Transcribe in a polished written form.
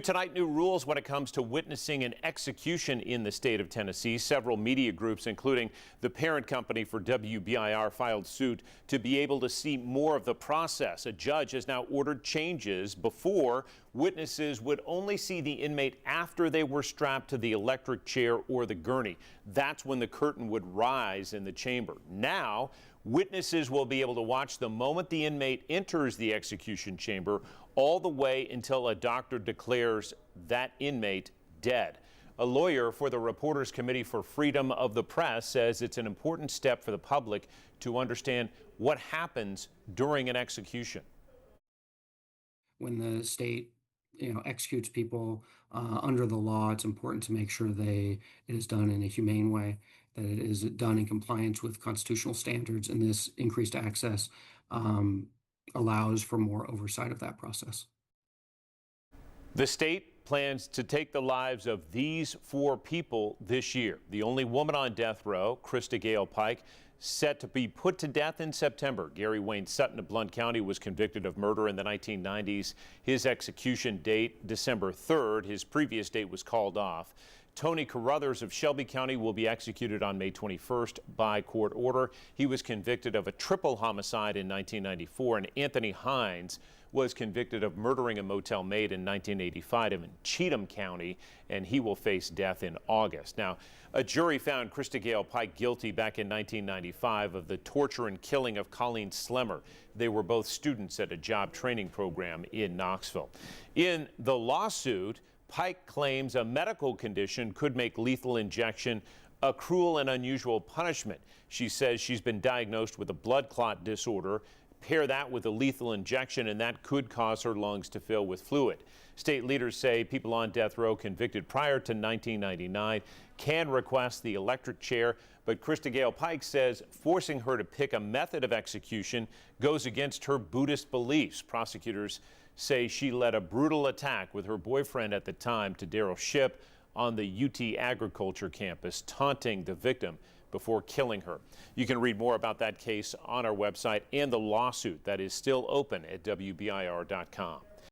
Tonight, new rules when it comes to witnessing an execution in the state of Tennessee. Several media groups, including the parent company for WBIR, filed suit to be able to see more of the process. A judge has now ordered changes. Before, witnesses would only see the inmate after they were strapped to the electric chair or the gurney. That's when the curtain would rise in the chamber. Now, witnesses will be able to watch the moment the inmate enters the execution chamber all the way until a doctor declares that inmate dead. A lawyer for the Reporters Committee for Freedom of the Press says it's an important step for the public to understand what happens during an execution. When the state executes people under the law, it's important to make sure it is done in a humane way, that it is done in compliance with constitutional standards, and this increased access allows for more oversight of that process. The state plans to take the lives of these 4 people this year. The only woman on death row, Krista Gale Pike, set to be put to death in September. Gary Wayne Sutton of Blount County was convicted of murder in the 1990s. His execution date, December 3rd. His previous date was called off. Tony Carruthers of Shelby County will be executed on May 21st by court order. He was convicted of a triple homicide in 1994, and Anthony Hines was convicted of murdering a motel maid in 1985 in Cheatham County, and he will face death in August. Now, a jury found Krista Gale Pike guilty back in 1995 of the torture and killing of Colleen Slemmer. They were both students at a job training program in Knoxville. In the lawsuit, Pike claims a medical condition could make lethal injection a cruel and unusual punishment. She says she's been diagnosed with a blood clot disorder. Pair that with a lethal injection, and that could cause her lungs to fill with fluid. State leaders say people on death row convicted prior to 1999 can request the electric chair, but Krista Gale Pike says forcing her to pick a method of execution goes against her Buddhist beliefs. Prosecutors say she led a brutal attack with her boyfriend at the time, Daryl Shipp, on the UT agriculture campus, taunting the victim before killing her. You can read more about that case on our website and the lawsuit that is still open at WBIR.com.